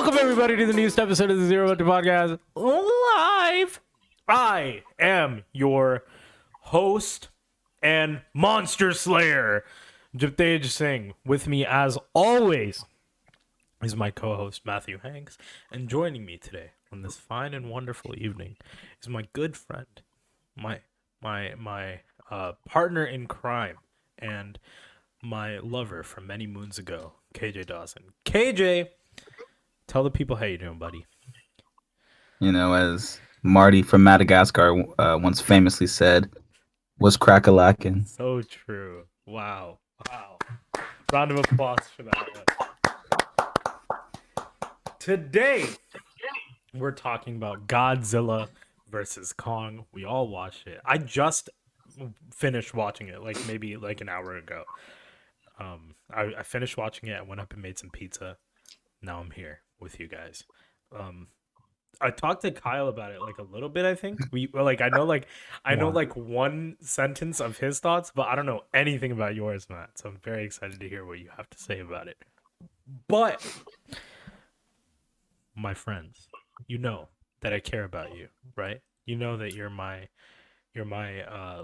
Welcome everybody to the newest episode of the Zero Budget Podcast live. I am your host and monster slayer, Japtej Singh. With me, as always, is my co-host Matthew Hanks, and joining me today on this fine and wonderful evening is my good friend, my partner in crime, and my lover from many moons ago, KJ Dawson. KJ, tell the people how you doing, buddy. You know, as Marty from Madagascar once famously said, was crack-a-lackin'. So true. Wow. Round of applause for that one. Today, we're talking about Godzilla versus Kong. We all watched it. I just finished watching it, maybe an hour ago. I finished watching it. I went up and made some pizza. Now I'm here with you guys. I talked to Kyle about it a little bit. I think I know one sentence of his thoughts, but I don't know anything about yours, Matt. So I'm very excited to hear what you have to say about it. But my friends, you know that I care about you, right? You know that you're my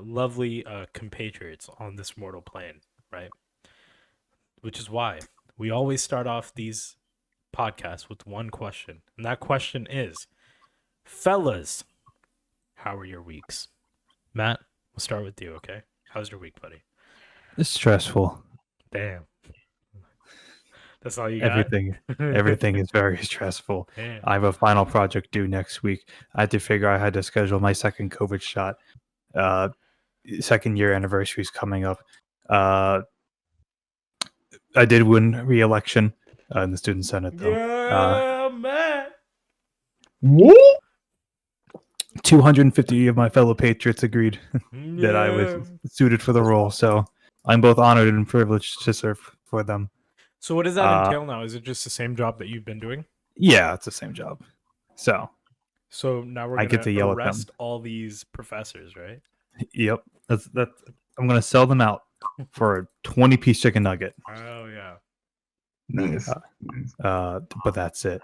lovely compatriots on this mortal plane, right? Which is why we always start off these podcasts with one question. And that question is, fellas, how are your weeks? Matt, we'll start with you, okay? How's your week, buddy? It's stressful. Damn. That's all you got? Everything is very stressful. Damn. I have a final project due next week. I had to figure I had to schedule my second COVID shot. Second year anniversary is coming up. I did win re-election in the student senate, though. Yeah, Matt. What? 250 of my fellow patriots agreed that I was suited for the role, so I'm both honored and privileged to serve for them. So what does that entail now? Is it just the same job that you've been doing? Yeah, it's the same job. So now we're I get to yell at them. arrest all these professors, right? Yep, that's. I'm gonna sell them out for a 20-piece chicken nugget. Oh yeah. Nice. But that's it.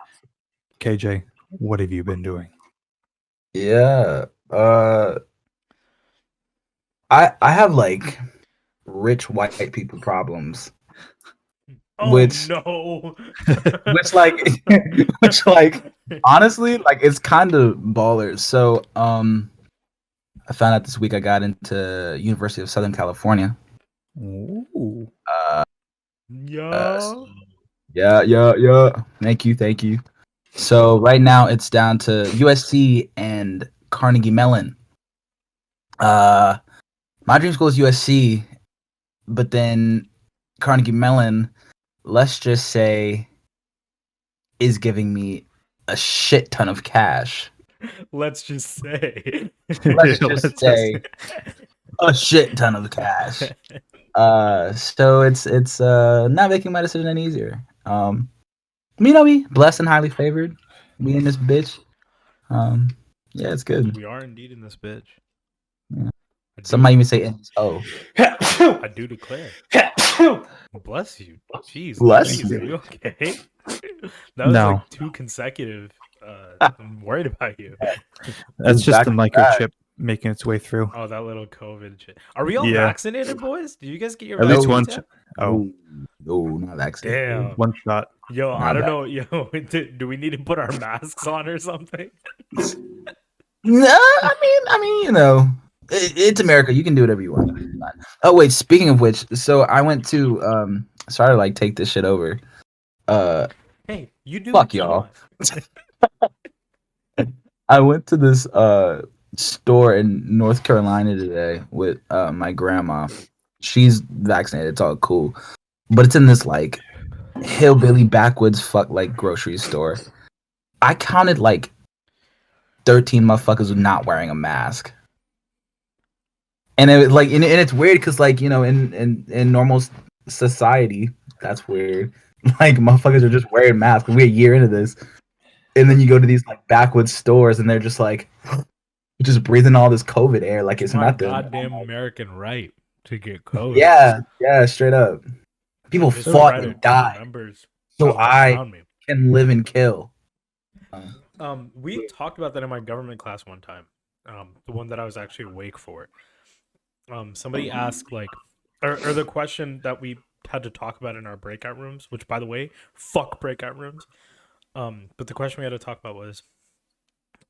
KJ, what have you been doing? Yeah. I have rich white people problems. Oh Which- no. which honestly, it's kind of ballers. So I found out this week I got into University of Southern California. Ooh. Yeah. Yeah. Thank you. So right now it's down to USC and Carnegie Mellon. My dream school is USC, but then Carnegie Mellon, let's just say, is giving me a shit ton of cash. Let's just say. Let's just say a shit ton of cash. So it's not making my decision any easier. Me, blessed and highly favored. Me and this bitch. Yeah, it's good. We are indeed in this bitch. Yeah. Some might even say oh. I do declare. Bless you. Jeez. Bless geez, you. Are you okay? That was No. 2 consecutive. I'm worried about you. That's just Back the to microchip making its way through. Oh, that little COVID shit. Are we all Yeah. vaccinated, boys? Did you guys get your At least vaccines one. yet? No, not vaccinated. Damn. One shot. Yo, Not I don't bad. know. Yo, do we need to put our masks on or something? No, I mean, you know, it's America. You can do whatever you want. It's fine. Oh wait, speaking of which, so I went to sorry to take this shit over. Hey, you do. Fuck what you y'all. want. I went to this store in North Carolina today with my grandma. She's vaccinated. It's all cool, but it's in this hillbilly backwoods grocery store. I counted 13 motherfuckers not wearing a mask. And it and it's weird because in normal society, that's weird. Motherfuckers are just wearing masks. We're a year into this. And then you go to these backwoods stores and they're just just breathing all this COVID air like it's My nothing. goddamn American right to get COVID. Yeah, straight up. People Just fought try and to died. Members So around me. can live and kill. We talked about that in my government class one time. The one that I was actually awake for. Somebody asked like, or the question that we had to talk about in our breakout rooms, which by the way, fuck breakout rooms. But the question we had to talk about was,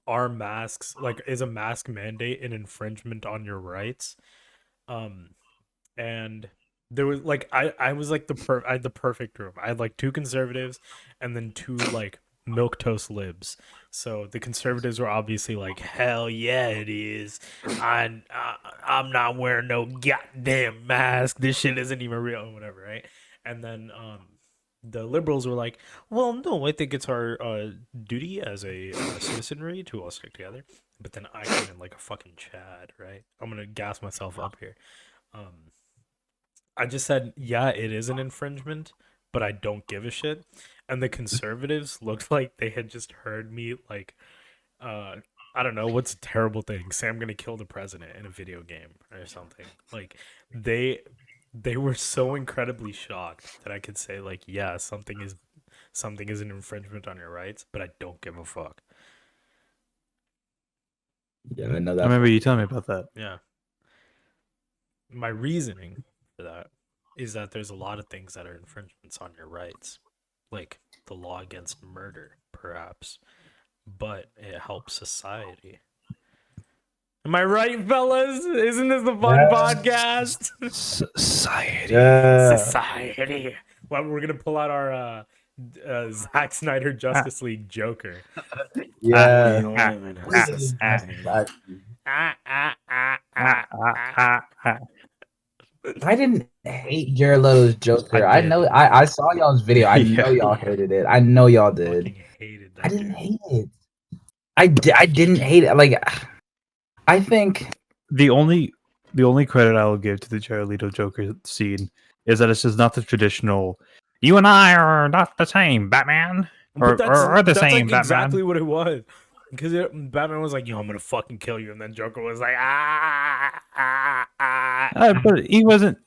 are masks like is a mask mandate an infringement on your rights? Um, and there was like I was like I had the perfect room. I had like two conservatives and then two like milk toast libs. So the conservatives were obviously like, hell yeah, it is. I'm not wearing no goddamn mask. This shit isn't even real or whatever, right? And then the liberals were like, well, no, I think it's our duty as a citizenry to all stick together. But then I came in like a fucking Chad, right? I'm gonna gas myself up here. Um, I just said, yeah, it is an infringement, but I don't give a shit. And the conservatives looked like they had just heard me like, uh, I don't know, what's a terrible thing? Say I'm gonna kill the president in a video game or something. Like they were so incredibly shocked that I could say like, yeah, something is an infringement on your rights, but I don't give a fuck. Yeah, I know I that. remember you telling me about that. Yeah. My reasoning for that is that there's a lot of things that are infringements on your rights, like the law against murder, perhaps, but it helps society. Am I right, fellas? Isn't this a fun podcast? Society. Society. Well, we're gonna pull out our Zack Snyder Justice League Joker. Yeah. We live in a society. Ah, ah, ah, ah, ah. I didn't hate Jared Leto's Joker. I I did. know. I saw y'all's video. I know Yeah. y'all hated it. I know y'all Fucking did. hated I that didn't dude. hate it. I didn't hate it. Like, I think The only credit I will give to the Jared Leto Joker scene is that it's just not the traditional "you and I are not the same, Batman," But or the that's same, like Batman. exactly what it was. Because Batman was like, "Yo, I'm gonna fucking kill you," and then Joker was like, "Ah, ah, ah." But he wasn't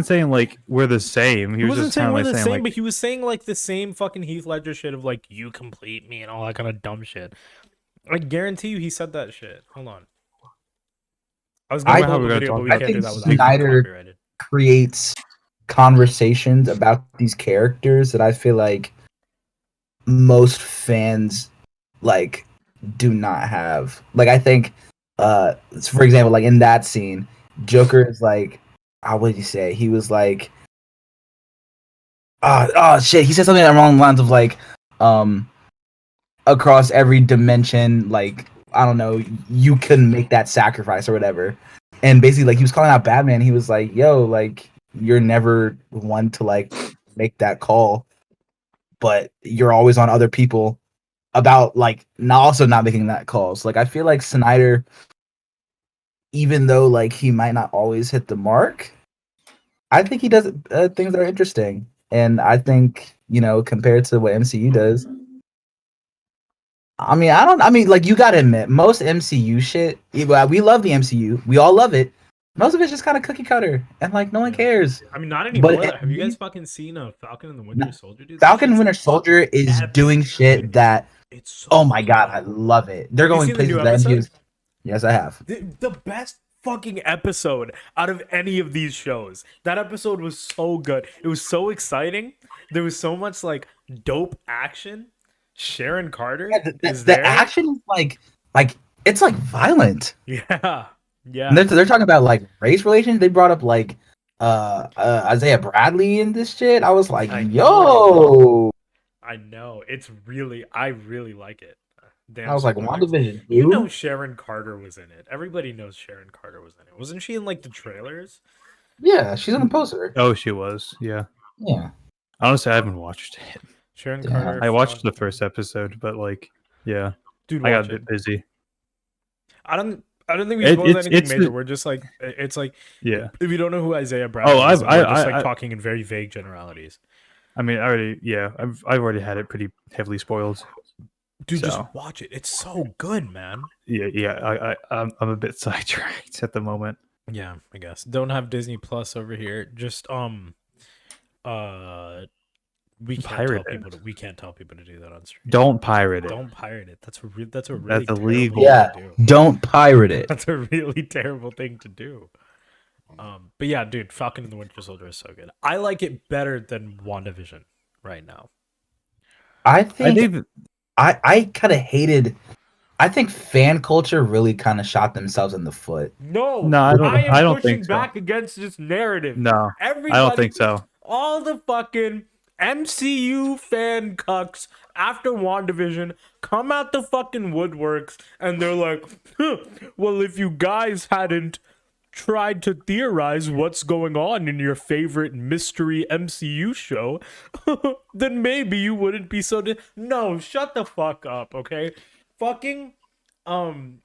saying like we're the same. He He was wasn't just kind saying of we're like the saying same, like, but he was saying like the same fucking Heath Ledger shit of like, "You complete me" and all that kind of dumb shit. I guarantee you, he said that shit. Hold on, I was gonna I how pull we're up the gonna video, but talk we I about can't do think that without getting Snyder copyrighted. creates conversations about these characters that I feel like most fans like do not have. Like, I think for example, like in that scene, Joker is like, what did he say? He was like, oh shit, he said something along the lines of like, um across every dimension, like, I don't know, you couldn't make that sacrifice or whatever. And basically, like, he was calling out Batman. He was like, yo, like, you're never one to like make that call, but you're always on other people about like not making that call. So like, I feel like Snyder, even though like he might not always hit the mark, I think he does things that are interesting. And I think, compared to what MCU does, I mean, like, you gotta admit, most MCU shit, we love the MCU. We all love it. Most of it's just kind of cookie cutter, and like, no one Yeah. cares. I mean, not But anymore. Have you guys fucking seen Falcon and the Winter Soldier, dude? That Falcon and shit's Winter fucking Soldier is epic, doing dude. shit that, It's so oh my god, good. I love it. They're Have you going seen the places new that MCU episode? is. Yes, I have. The best fucking episode out of any of these shows. That episode was so good. It was so exciting. There was so much like dope action. Sharon Carter Yeah, is the there. action is like it's like violent. Yeah. And Yeah. they're talking about like race relations. They brought up like Isaiah Bradley in this shit. I was like, I know. yo. I know. I really like it. I Damn was like, spoilers. WandaVision, You know who? Sharon Carter was in it. Everybody knows Sharon Carter was in it. Wasn't she in like the trailers? Yeah, she's on the poster. oh, she was, yeah. Yeah. Honestly, I haven't watched it. Sharon Damn. Carter. I watched the fucking- first episode, but like, yeah, Dude, I got watch a it. bit busy. I don't think we It, spoiled it's anything it's major. We're just like it's like yeah. if you don't know who Isaiah Oh, Bradley is, I've we're just like I talking in very vague generalities. I mean, I already I've already had it pretty heavily spoiled. Dude, just So. watch it. It's so good, man. I'm a bit sidetracked at the moment. Yeah, I guess. Don't have Disney Plus over here. Just uh We can't Pirate tell people it. we can't tell people to do that on stream. Don't pirate it. Don't pirate it. That's a really That's terrible illegal. Yeah, thing to do. don't pirate it. That's a really terrible thing to do. But yeah, dude, Falcon and the Winter Soldier is so good. I like it better than WandaVision right now. I I think think I kind of hated. I think fan culture really kind of shot themselves in the foot. No, No, I am don't pushing think so. back against this narrative. no, Everybody, I don't think so. all the fucking MCU fan cucks after WandaVision come out the fucking woodworks and they're like, huh, well, if you guys hadn't tried to theorize what's going on in your favorite mystery MCU show, then maybe you wouldn't be so. No, shut the fuck up, okay? Fucking,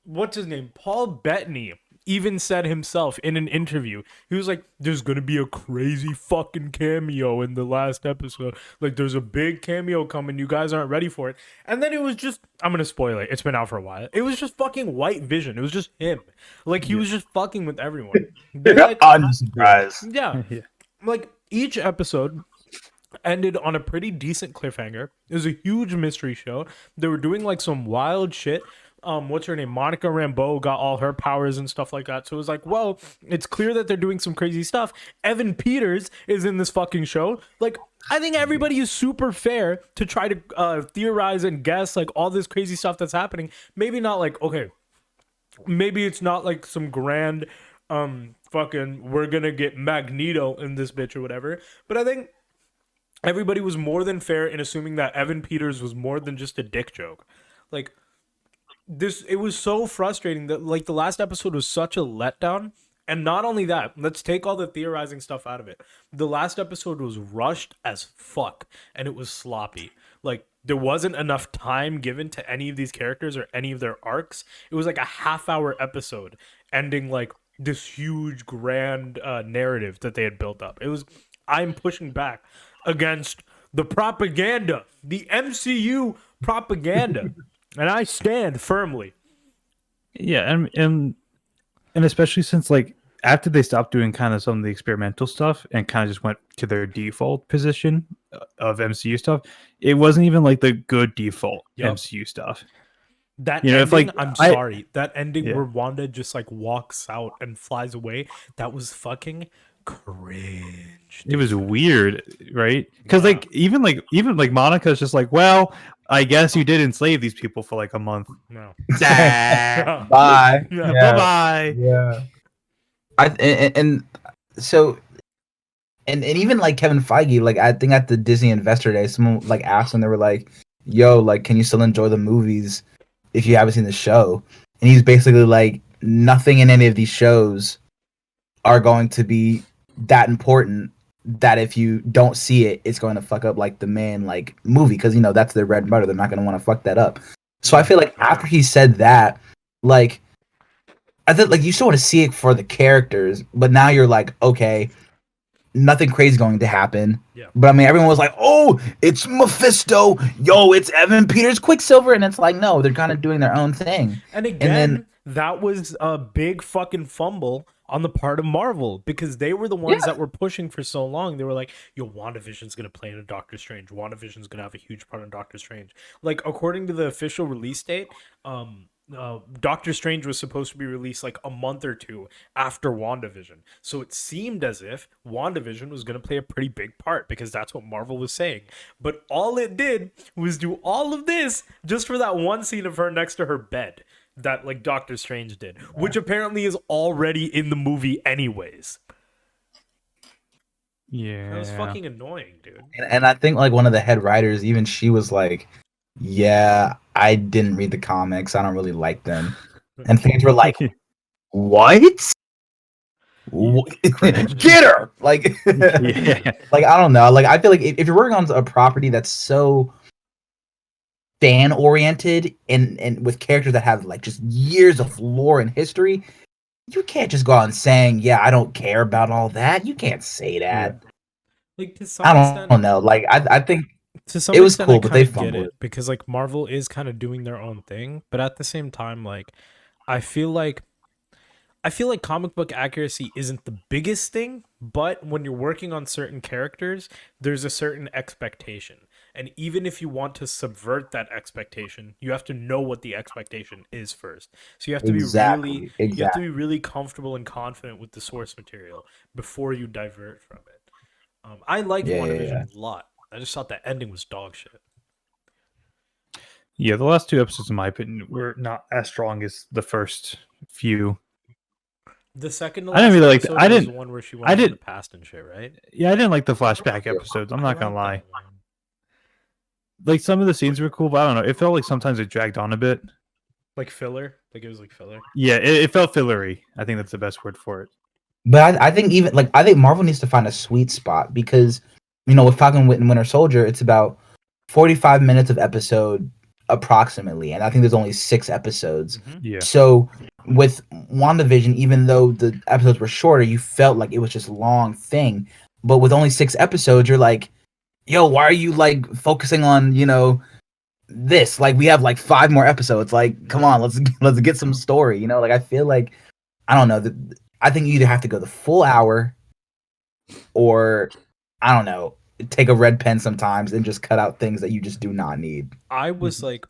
what's his name? Paul Bettany even said himself in an interview, he was like, there's gonna be a crazy fucking cameo in the last episode. Like, there's a big cameo coming. You guys aren't ready for it. And then it was just, I'm gonna spoil it. It's been out for a while. It was just fucking White Vision. It was just him. Like, he was just fucking with everyone. They're like, Unsurprised. yeah. Yeah. Like, each episode ended on a pretty decent cliffhanger. It was a huge mystery show. They were doing like some wild shit. What's her name? Monica Rambeau got all her powers and stuff like that. So it was like, well, it's clear that they're doing some crazy stuff. Evan Peters is in this fucking show. Like, I think everybody is super fair to try to theorize and guess like all this crazy stuff that's happening. Maybe not like, okay, maybe it's not like some grand fucking we're gonna get Magneto in this bitch or whatever. But I think everybody was more than fair in assuming that Evan Peters was more than just a dick joke. Like, this, it was so frustrating that like the last episode was such a letdown. And not only that, let's take all the theorizing stuff out of it. The last episode was rushed as fuck and it was sloppy. Like, there wasn't enough time given to any of these characters or any of their arcs. It was like a half-hour episode ending like this huge grand narrative that they had built up. It was, I'm pushing back against the propaganda, the MCU propaganda. And I stand firmly. Yeah, and especially since like after they stopped doing kind of some of the experimental stuff and kind of just went to their default position of MCU stuff, it wasn't even like the good default MCU stuff. That You know, ending, if, like, I'm I- sorry, that ending Yeah. where Wanda just like walks out and flies away, that was fucking cringe. It was weird, right? Because like even Monica's just like, well, I guess you did enslave these people for like a month. No. Bye Bye. Yeah. bye. Yeah. And so and even like Kevin Feige, like I think at the Disney Investor Day, someone like asked him, they were like, "Yo, like, can you still enjoy the movies if you haven't seen the show?" And he's basically like, nothing in any of these shows are going to be that important that if you don't see it, it's going to fuck up like the main like movie, because you know that's their bread and butter. They're not going to want to fuck that up. So I feel like after he said that, like, I think like you still want to see it for the characters, but now you're like, okay, nothing crazy is going to happen. Yeah. But I mean, everyone was like, "Oh, it's Mephisto, yo, it's Evan Peters, Quicksilver," and it's like, no, they're kind of doing their own thing. And again, then- that was a big fucking fumble on the part of Marvel because they were the ones that were pushing for so long. They were like, yo, WandaVision's going to play in a Doctor Strange. WandaVision's going to have a huge part in Doctor Strange. Like, according to the official release date, Doctor Strange was supposed to be released like a month or two after WandaVision. So it seemed as if WandaVision was going to play a pretty big part because that's what Marvel was saying. But all it did was do all of this just for that one scene of her next to her bed that like Doctor Strange did, which apparently is already in the movie anyways. Yeah, That was fucking annoying, dude. And I think like one of the head writers, even she was like, "Yeah, I didn't read the comics. I don't really like them." And fans were like, "What? Get her!" Like, Yeah. like I don't know. Like I feel like if you're working on a property that's so fan oriented and with characters that have like just years of lore and history, you can't just go out and saying, "Yeah, I don't care about all that." You can't say that. Like to some I extent, don't know. Like I think to some it was extent, cool, I but they kinda get fumbled it because like Marvel is kind of doing their own thing, but at the same time, like I feel like I feel like comic book accuracy isn't the biggest thing, but when you're working on certain characters, there's a certain expectation. And even if you want to subvert that expectation, you have to know what the expectation is first. So Exactly. you have to be Exactly. really comfortable and confident with the source material before you divert from it. I liked Yeah, yeah, yeah. WandaVision a lot. I just thought that ending was dog shit. Yeah, the last two episodes, in my opinion, were not as strong as the first few. The second to I didn't last really like. episode was the one where she went I off in the did. past and shit, right? Yeah, I didn't like the flashback episodes. I'm I not gonna like lie. that one. Like some of the scenes were cool, but I don't know. It felt like sometimes it dragged on a bit. Like filler? Like it was like filler? Yeah, it felt fillery. I think that's the best word for it. But I think even like I think Marvel needs to find a sweet spot because with Falcon and Winter Soldier, it's about 45 minutes of episode approximately, and I think there's only 6 episodes. Mm-hmm. Yeah, So with WandaVision, even though the episodes were shorter, you felt like it was just long thing. But with only 6 episodes, you're like, yo, why are you like focusing on, this? Like we have like 5 more episodes. Like, come on, let's get some story. Like I feel like I don't know. I think you either have to go the full hour or I don't know, take a red pen sometimes and just cut out things that you just do not need. I was like,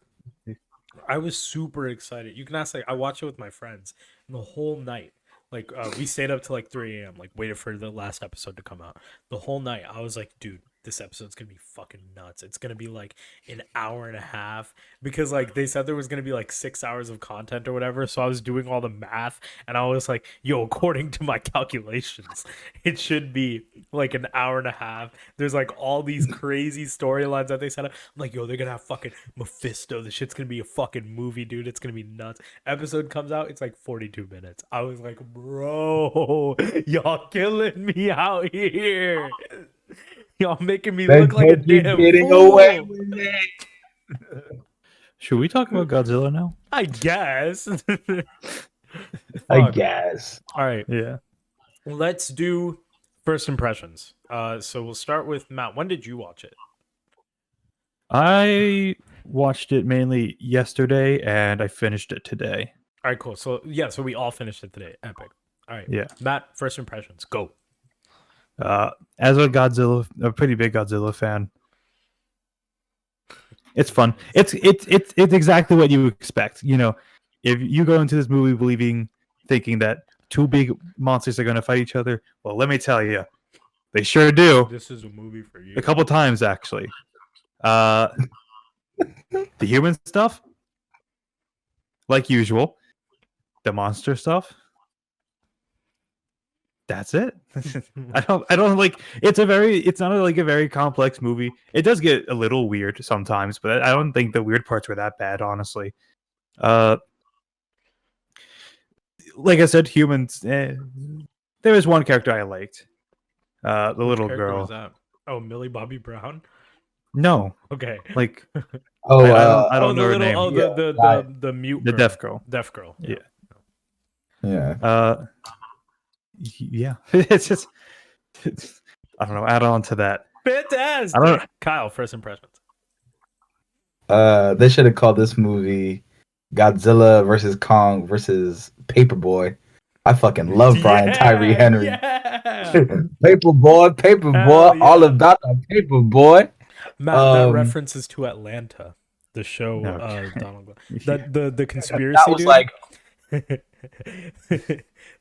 I was super excited. You can ask, like, I watched it with my friends the whole night. Like, we stayed up till like 3 a.m., like, waited for the last episode to come out. The whole night, I was like, dude, this episode's gonna be fucking nuts. It's gonna be like an hour and a half because, like, they said there was gonna be like 6 hours of content or whatever. So I was doing all the math and I was like, yo, according to my calculations, it should be like an hour and a half. There's like all these crazy storylines that they set up. I'm like, yo, they're gonna have fucking Mephisto. The shit's gonna be a fucking movie, dude. It's gonna be nuts. Episode comes out, it's like 42 minutes. I was like, bro, y'all killing me out here. Y'all making me look like a damn fool. with it. should we talk about Godzilla now? I guess. I Fuck. guess. All right, Yeah, let's do first impressions. So we'll start with Matt. When did you watch it? I watched it mainly yesterday, and I finished it today. All right, cool. So yeah, so we all finished it today. Epic. All right, Yeah. Matt. First impressions. Go. As a pretty big Godzilla fan, it's fun. It's exactly what you expect. If you go into this movie thinking that two big monsters are going to fight each other, well, let me tell you, they sure do. This is a movie for you. A couple times actually. The human stuff, like usual. The monster stuff. That's it. I don't like it's not like a very complex movie. It does get a little weird sometimes, but I don't think the weird parts were that bad, honestly. Like I said, humans, there was one character I liked. The Which little character was girl. that? Oh, Millie Bobby Brown. No, Okay. like Oh, I don't know her name. the yeah, the mute The girl. deaf girl. Deaf girl. Yeah. yeah. Yeah. It's I don't know. Add on to that. Fantastic. I don't. Kyle, first impressions. They should have called this movie Godzilla versus Kong versus Paperboy. I fucking love Brian Tyree Henry. Yeah. Paperboy, Hell all yeah. about the Paperboy. Matt, that references to Atlanta, the show. Okay. Donald. The conspiracy. That was dude? like,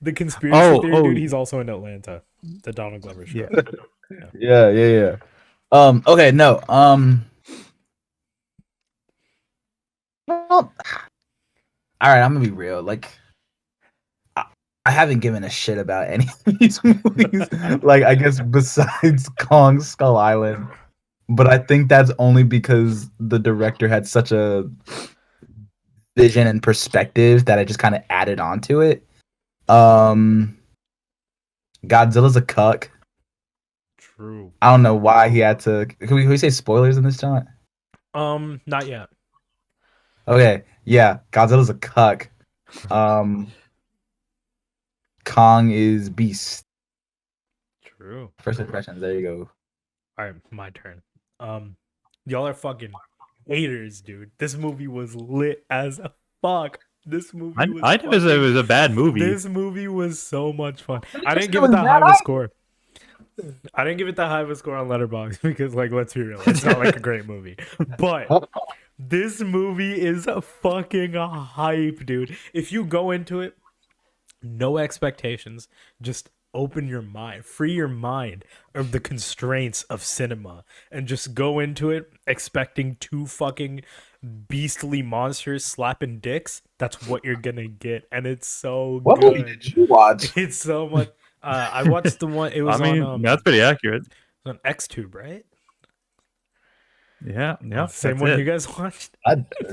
The conspiracy theory, dude. oh. He's also in Atlanta. The Donald Glover show. Yeah. yeah. Okay, no. Well, all right, I'm gonna be real. Like, I haven't given a shit about any of these movies. Like, I guess besides Kong Skull Island, but I think that's only because the director had such a vision and perspective that I just kind of added on to it. Godzilla's a cuck. True. I don't know why he had to. Can we say spoilers in this joint? Not yet. Okay, yeah, Godzilla's a cuck. Kong is beast. True. First impressions. There you go. All right, my turn. Y'all are fucking haters, dude. This movie was lit as fuck. This movie was I never said it was a bad movie. This movie was so much fun. I didn't It give it was that bad. high of a score. I didn't give it that high of a score on Letterboxd because, like, let's be real, it's not like a great movie. But this movie is fucking hype, dude. If you go into it, no expectations, just open your mind, free your mind of the constraints of cinema, and just go into it expecting two fucking beastly monsters slapping dicks. That's what you're gonna get, and it's so What movie good. did you watch? It's so much. I watched the one. It was I mean, on that's pretty accurate. it was on XTube, right? Yeah, yeah. Same that's one it. you guys watched.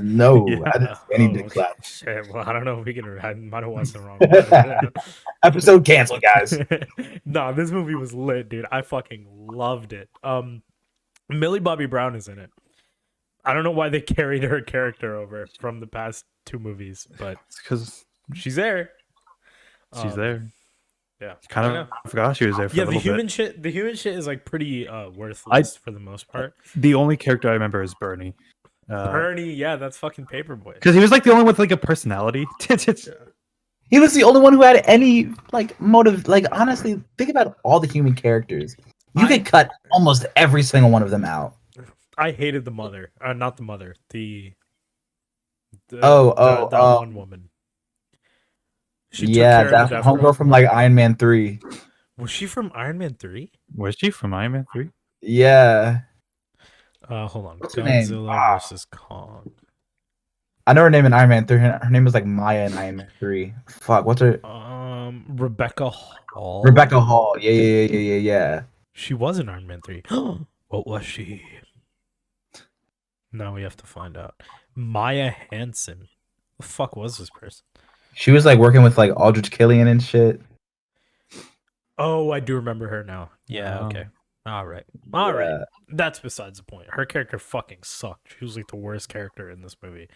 No, Yeah. I didn't see any Oh, dick slap. shit. Well, I don't know if we can. I might have watched the wrong one. Episode canceled, guys. Nah, this movie was lit, dude. I fucking loved it. Millie Bobby Brown is in it. I don't know why they carried her character over from the past two movies, but It's because she's there. she's there. Yeah, Kind I know. of forgot she was there for Yeah, a the little human bit. shit. The human shit is like pretty worthless for the most part. The only character I remember is Bernie. Bernie, yeah, that's fucking Paperboy. Because he was like the only one with like a personality. He was the only one who had any like motive. Like honestly, think about all the human characters. You could cut almost every single one of them out. I hated the mother. Not the mother. The Oh, that one woman. She took Yeah, care of that the deaf homegirl girl. from like Iron Man 3. Was she from Iron Man 3? Was she from Iron Man 3? Yeah. Hold on. What's her name? Godzilla versus Kong. I know her name in Iron Man 3. Her name was like Maya in Iron Man 3. Fuck, what's her? Rebecca Hall. Rebecca Hall. Yeah. She was in Iron Man 3. What was she? Now we have to find out. Maya Hansen. The fuck was this person? She was like working with like Aldrich Killian and shit. Oh, I do remember her now. Yeah, Oh. okay. All right. All right. Yeah. That's besides the point. Her character fucking sucked. She was like the worst character in this movie.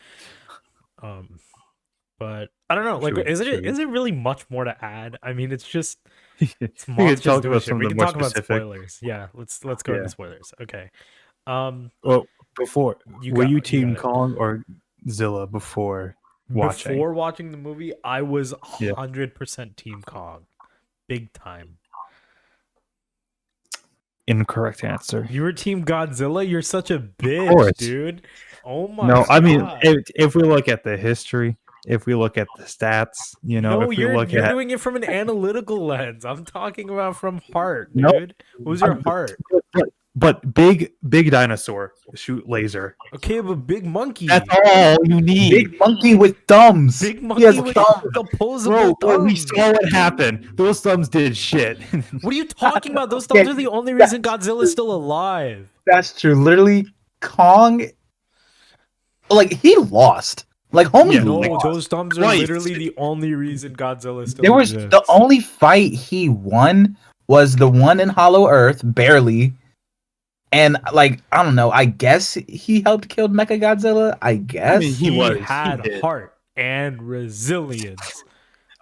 But I don't know. Like, True, is it true. really much more to add? I mean, it's just We it's can monsters talk doing about shit. some We of the can more talk about specific. spoilers. Yeah, let's go Yeah. into spoilers. Okay. Well, before You were got- you you Team got it. Kong or Zilla before watching? Before watching the movie, I was Yeah. 100% Team Kong, big time. Incorrect answer. You were Team Godzilla. You're such a course. bitch, dude. Oh my. No, I mean, God. if we look at the history, if we look at the stats, you know, No, if we you're look at doing it from an analytical lens. I'm talking about from heart, No. dude. What was your heart? but big dinosaur shoot laser. Okay, but big monkey. That's all you need. Big monkey with thumbs. Big He has monkey with thumbs. opposable Bro, we thumbs. saw what happened. Those thumbs did shit. What are you talking about? Those thumbs are the only reason Godzilla's still alive. That's true. Literally, Kong. Like he lost. Like homie Yeah, No, lost. those thumbs are Twice. literally the only reason Godzilla still There was exists. the only fight he won was the one in Hollow Earth, barely. And like I don't know, I guess he helped kill Mecha Godzilla. I guess. I mean, he he had did. heart and resilience.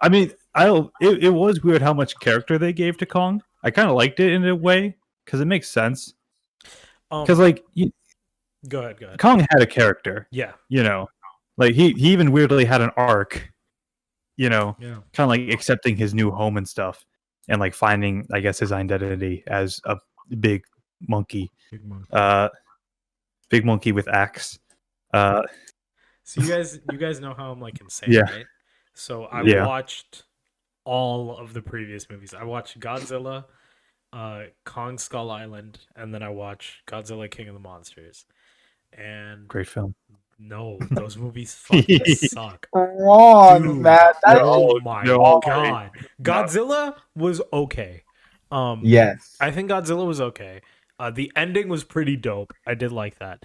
I mean, it was weird how much character they gave to Kong. I kind of liked it in a way because it makes sense. Because like Go ahead. Kong had a character, Yeah. you know, like he even weirdly had an arc, you know, Yeah. kind of like accepting his new home and stuff, and like finding, I guess, his identity as a big monkey, big monkey with axe. So you guys know how I'm like insane, Yeah. right? So I Yeah. watched all of the previous movies. I watched Godzilla, Kong Skull Island, and then I watched Godzilla King of the Monsters. And Great film. no, those movies fucking suck. Come on, Dude, man. Oh my no, god. Godzilla was okay. Yes. I think Godzilla was okay. The ending was pretty dope. I did like that.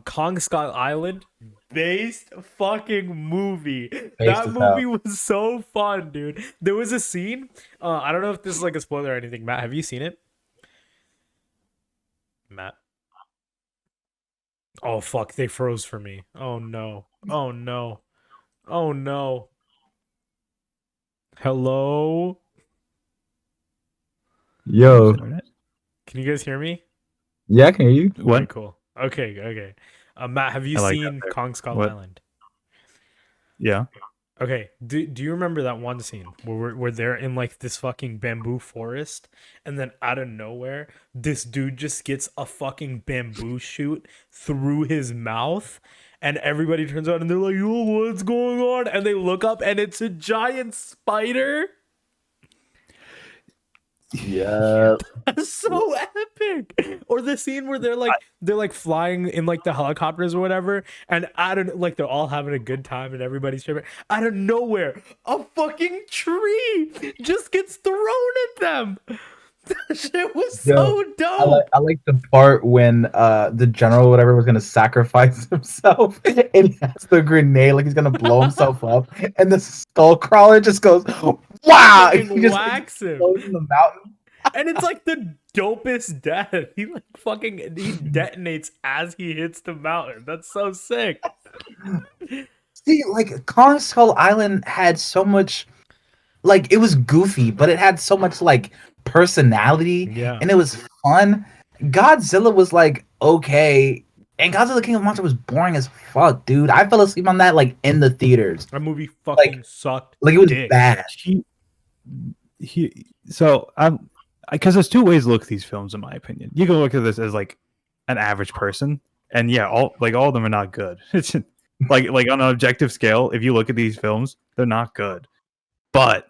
Kong Skull Island, based fucking movie. That as movie was so fun, dude. There was a scene. I don't know if this is like a spoiler or anything. Matt, have you seen it? Matt. Oh fuck, they froze for me. Oh no. Oh no. Oh no. Hello? Yo. Internet? Can you guys hear me? Yeah, I can hear you. Okay, What? cool. Okay. Matt, have you I like that seen there. Kong Skull What? Island? Yeah. Okay, do you remember that one scene where where they're in like this fucking bamboo forest, and then out of nowhere, this dude just gets a fucking bamboo shoot through his mouth, and everybody turns out and they're like, "Yo, what's going on?" And they look up, and it's a giant spider. Yeah. That's so epic. Or the scene where they're like flying in like the helicopters or whatever, and out of like they're all having a good time and everybody's tripping. Out of nowhere, a fucking tree just gets thrown at them. That shit was so dope. I like the part when the general whatever was gonna sacrifice himself and he has the grenade like he's gonna blow himself up and the skull crawler just goes wow he Fucking just whacks him. explodes in the mountain. And it's like the dopest death. He like fucking he detonates as he hits the mountain. That's so sick. See, like Kong Skull Island had so much like it was goofy, but it had so much like personality Yeah. and it was fun. Godzilla was like okay, and Godzilla King of Monsters was boring as fuck, dude. I fell asleep on that like in the theaters. That movie fucking sucked. Like it was dick. bad. So I'm because there's two ways to look at these films, in my opinion. You can look at this as like an average person, and yeah, all of them are not good. It's like on an objective scale, if you look at these films, they're not good. But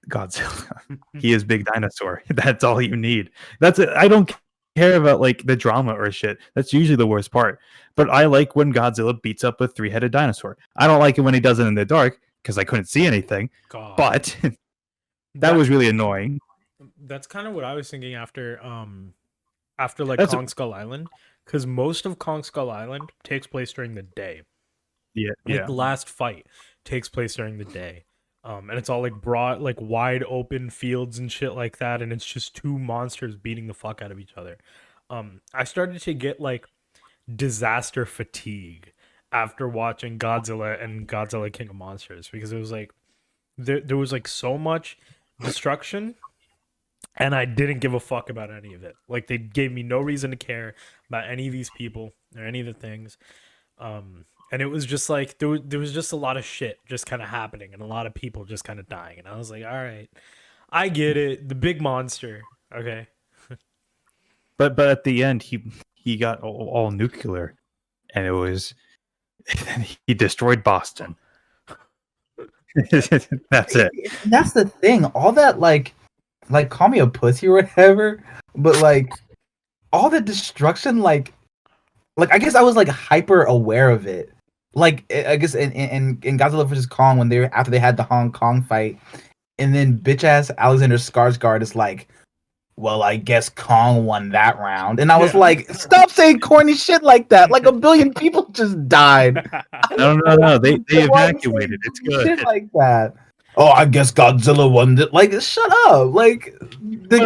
Godzilla, he is big dinosaur. That's all you need. That's it. I don't care about like the drama or shit. That's usually the worst part. But I like when Godzilla beats up a 3-headed dinosaur. I don't like it when he does it in the dark because I couldn't see anything. God. But that was really annoying. That's kind of what I was thinking after like That's Kong Skull Island, because most of Kong Skull Island takes place during the day. Yeah, Like the last fight takes place during the day. And it's all like broad, like wide open fields and shit like that, and it's just two monsters beating the fuck out of each other. I started to get like disaster fatigue after watching Godzilla and Godzilla King of Monsters, because it was like there was like so much destruction, and I didn't give a fuck about any of it. Like they gave me no reason to care about any of these people or any of the things. And it was just like there was just a lot of shit just kind of happening and a lot of people just kind of dying, and I was like, all right, I get it, the big monster, okay. But at the end, he got all nuclear, and it was and he destroyed Boston. That's it. And that's the thing. All that like call me a pussy or whatever, but like all the destruction, like I guess I was like hyper aware of it. Like I guess in Godzilla vs Kong when after they had the Hong Kong fight, and then bitch ass Alexander Skarsgård is like, well, I guess Kong won that round, and I was like, stop saying corny shit like that. Like a billion people just died. No. They Why evacuated. It's say good. shit like that. Oh, I guess Godzilla won. Like, shut up. Like the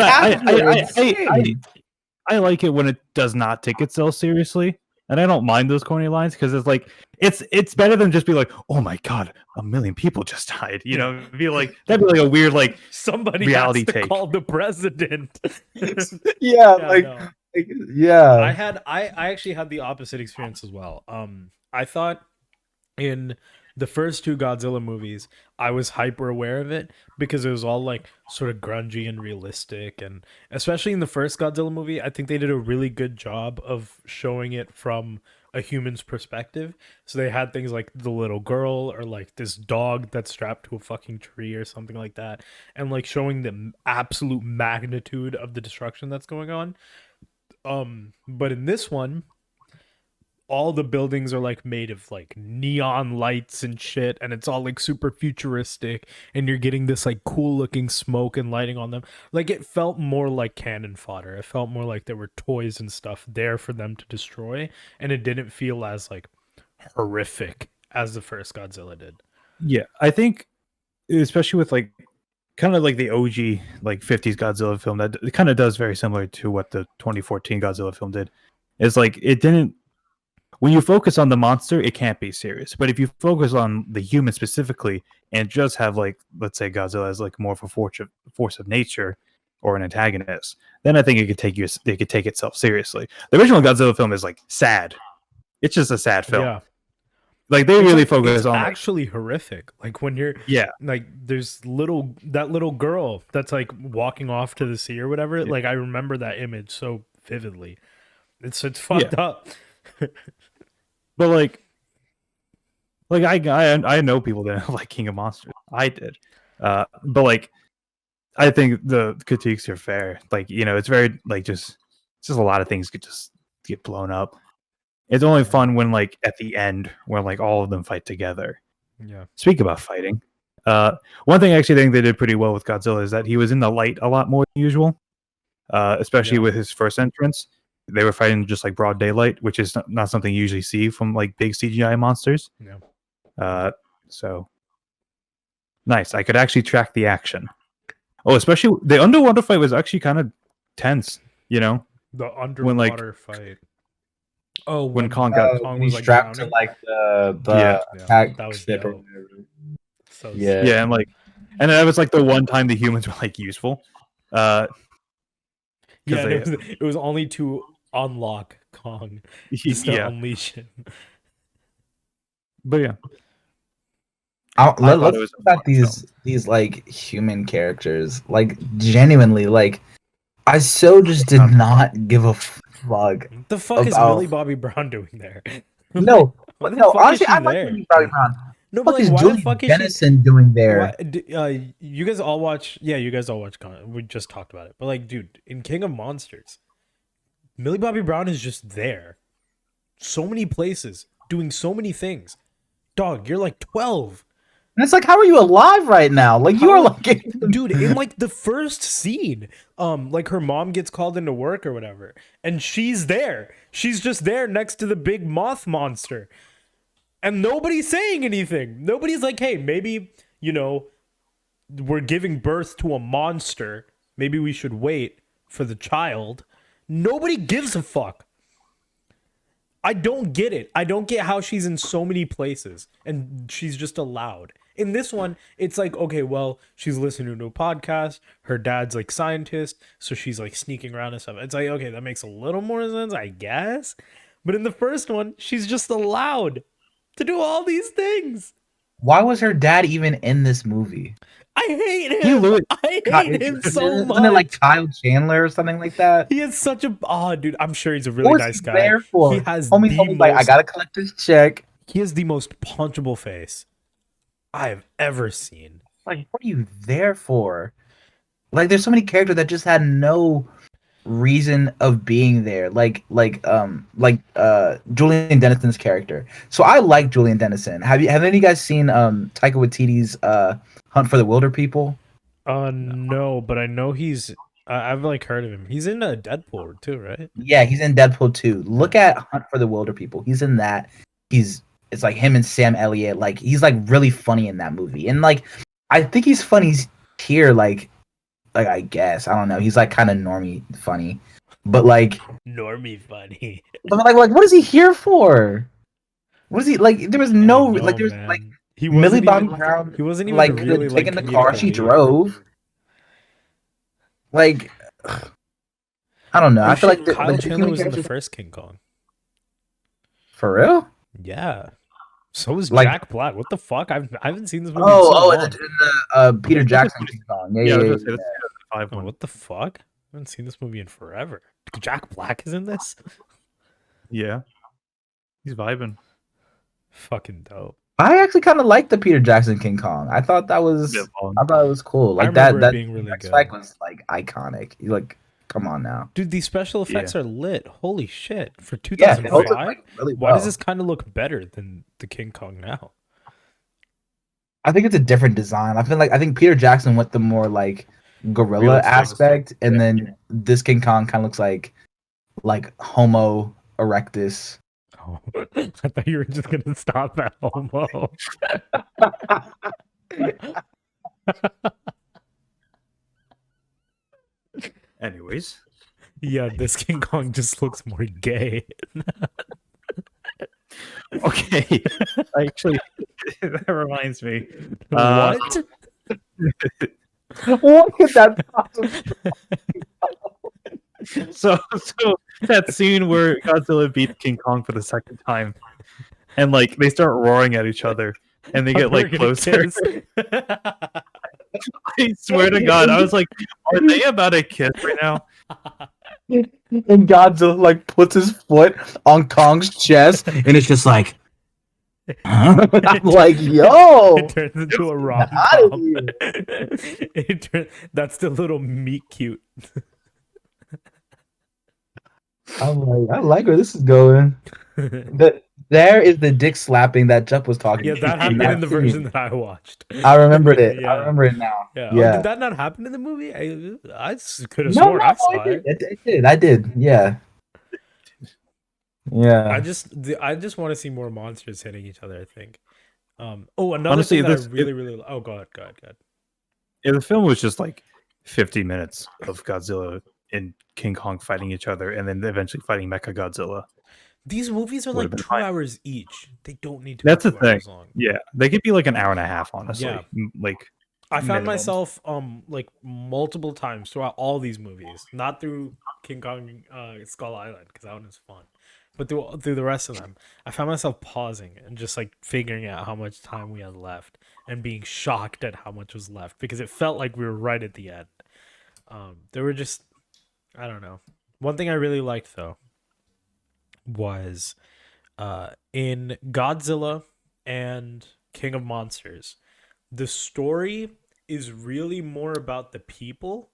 I like it when it does not take itself seriously, and I don't mind those corny lines because it's like it's better than just be like, oh my god, a million people just died. You know, that'd be like a weird like Somebody reality has to take. call the president. yeah, No. yeah. I actually had the opposite experience as well. I thought in the first two Godzilla movies, I was hyper aware of it because it was all like sort of grungy and realistic, and especially in the first Godzilla movie, I think they did a really good job of showing it from a human's perspective. So they had things like the little girl or like this dog that's strapped to a fucking tree or something like that, and like showing the absolute magnitude of the destruction that's going on. But in this one, all the buildings are like made of like neon lights and shit, and it's all like super futuristic, and you're getting this like cool looking smoke and lighting on them. Like it felt more like cannon fodder. It felt more like there were toys and stuff there for them to destroy, and it didn't feel as like horrific as the first Godzilla did. Yeah, I think especially with like kind of like the OG like 50s Godzilla film, that it kind of does very similar to what the 2014 Godzilla film did. It's like it didn't. When you focus on the monster, it can't be serious. But if you focus on the human specifically and just have like, let's say Godzilla as like more of a force of nature or an antagonist, then I think it could take itself seriously. The original Godzilla film is like sad. It's just a sad film. Yeah. Like they It's really like- focus it's on like, actually horrific. Like when you're yeah, like there's that little girl that's like walking off to the sea or whatever. Yeah. Like I remember that image so vividly. It's Yeah. fucked up. but I know people that don't like King of Monsters. I did, but like I think the critiques are fair. Like it's very like just a lot of things could just get blown up. It's only fun when like at the end when like all of them fight together. Yeah. Speak about fighting. One thing I actually think they did pretty well with Godzilla is that he was in the light a lot more than usual. Especially Yeah. with his first entrance. They were fighting just like broad daylight, which is not something you usually see from like big CGI monsters. Yeah. So nice. I could actually track the action. Oh, especially the underwater fight was actually kind of tense, The When, like- underwater fight. Oh, when Kong got Kong When was he's like strapped drowning. to like the Yeah. attack That was ship or dope. whatever. So Yeah. yeah, and that was like the one time the humans were like useful. yeah, and they- it was only to unlock Kong, just to Yeah, unleash him. but yeah, Let's thought it talk was a about fun these like human characters. Like genuinely, like I so just did not give a fuck. What the fuck is About- Millie Bobby Brown doing there? No, Why the no. fuck Honestly, is she I like there? Millie Bobby Brown. No, What but is like, why Julie the fuck is Dennison doing she? there? You guys all watch? Yeah, you guys all watch. We just talked about it, but like, dude, in King of Monsters, Millie Bobby Brown is just there, so many places, doing so many things. Dog, you're like 12. And it's like, how are you alive right now? Like you How- are like, Dude, in like the first scene, like her mom gets called into work or whatever, and she's there. She's just there next to the big moth monster. And nobody's saying anything. Nobody's like, hey, maybe, we're giving birth to a monster. Maybe we should wait for the child. Nobody gives a fuck. I don't get it. I don't get how she's in so many places and she's just allowed. In this one, it's like, okay, well, she's listening to a podcast. Her dad's like scientist, so she's like sneaking around and stuff. It's like, okay, that makes a little more sense, I guess. But in the first one, she's just allowed to do all these things. why was her dad even in this movie? I hate He him. literally- I hate him so much. Wasn't it like Kyle Chandler or something like that? He is such a dude. I'm sure he's a What really was nice he guy. there for? He has Homie the told me like, I most- gotta collect this check. He has the most punchable face I have ever seen. Like, what are you there for? Like, there's so many characters that just had no reason of being there. Like Julian Dennison's character. So I like Julian Dennison. Have any of you guys seen Taika Waititi's Hunt for the Wilder People? No, but I know he's. I've like heard of him. He's in Deadpool too, right? Yeah, he's in Deadpool 2. Look at Hunt for the Wilder People. He's in that. It's like him and Sam Elliott. Like he's like really funny in that movie. And like I think he's funny here, like I guess. I don't know. He's like kind of normie funny. But like Normie funny. like what is he here for? What is he like there was no I don't like know, there's man. like he Millie wasn't Bobby even, Brown He wasn't even like really taking like the car she drove. Like I don't know. I feel like the Kyle the Chandler human was in the characters- first King Kong. for real? Yeah. So was Like- Jack Black. What the fuck? I haven't seen this movie. Oh, in in so the, long. in the Peter Jackson King Kong. Yeah, Yeah, I yeah, was yeah. gonna say, that's the 5 Oh, one. what the fuck? I haven't seen this movie in forever. Jack Black is in this. Yeah, he's vibing. Fucking dope. I actually kind of liked the Peter Jackson King Kong. I thought that was Yeah, Vaughn. I thought it was cool. I Like that remember it that being really X good. Fight was like iconic. You like come on now. Dude, these special effects Yeah. are lit. Holy shit. For Yeah, it holds 2005? up like really Why well. does this kind of look better than the King Kong now? I think it's a different design. I think Peter Jackson went the more like gorilla Realistic. aspect, and Yeah. then this King Kong kind of looks like Homo erectus. Oh, I thought you were just gonna stop at homo. Anyways, Yeah, this King Kong just looks more gay. okay. Actually, that reminds me. What? What could that possibly? So that scene where Godzilla beat King Kong for the second time, and like they start roaring at each other, and they get We're like gonna closer. kiss. I swear to God, I was like, are they about to kiss right now? And Godzilla like puts his foot on Kong's chest, and it's just like, huh? I'm like, yo, It turns into a rom outta com. here. That's the little meet cute. I'm like, I like where this is going. There is the dick slapping that Jeff was talking Yeah, about. that happened in the version that I watched. I remembered it. I Yeah. remember it now. Yeah. Oh, Yeah. did that not happen in the movie? I could have No, sworn no, I saw I did. it. I did. I did. Yeah. Yeah. I just want to see more monsters hitting each other, I think. Another Honestly, thing that this- I really oh god. If the film was just like 50 minutes of Godzilla and King Kong fighting each other, and then eventually fighting Mecha Godzilla. These movies are Would've like been 2 fine. hours each. They don't need to That's be the 2 hours thing. long. Yeah, they could be like an hour and a half, honestly. Yeah. Like I found minimum. myself like multiple times throughout all these movies, not through King Kong Skull Island because that one is fun, but through the rest of them, I found myself pausing and just like figuring out how much time we had left and being shocked at how much was left because it felt like we were right at the end. There were just, I don't know. One thing I really liked though was in Godzilla and King of Monsters, the story is really more about the people.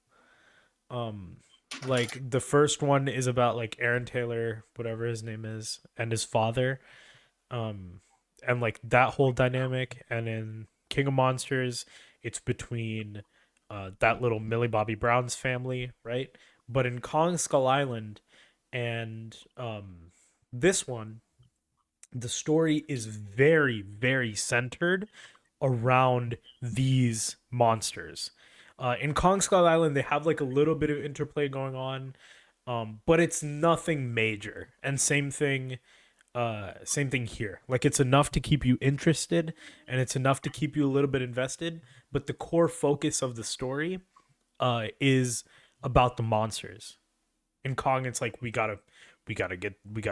Like the first one is about like Aaron Taylor, whatever his name is, and his father. And like that whole dynamic. And in King of Monsters, it's between that little Millie Bobby Brown's family, right? But in Kong Skull Island and this one, the story is very, very centered around these monsters. In Kong Skull Island, they have like a little bit of interplay going on, but it's nothing major. And same thing here. Like it's enough to keep you interested, and it's enough to keep you a little bit invested. But the core focus of the story is about the monsters. In Kong, it's like we gotta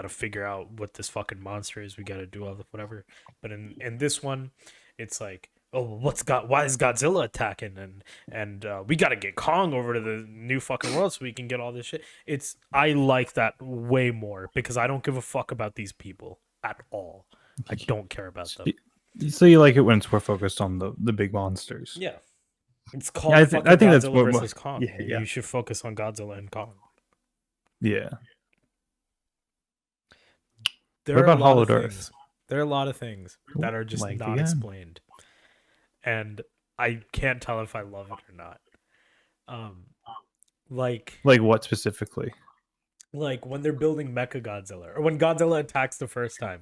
figure out what this fucking monster is. We gotta do all the whatever. But in this one, it's like, oh, why is Godzilla attacking? And we gotta get Kong over to the new fucking world so we can get all this shit. I like that way more because I don't give a fuck about these people at all. I don't care about them. So you like it when it's more focused on the big monsters? Yeah, it's called I fucking think that's Godzilla more- versus Kong. yeah. You should focus on Godzilla and Kong. Yeah. There What are a about lot Hollowed of Earth? things. There are a lot of things that are just Like not again. explained, and I can't tell if I love it or not. Like what specifically? like when they're building Mecha Godzilla or when Godzilla attacks the first time,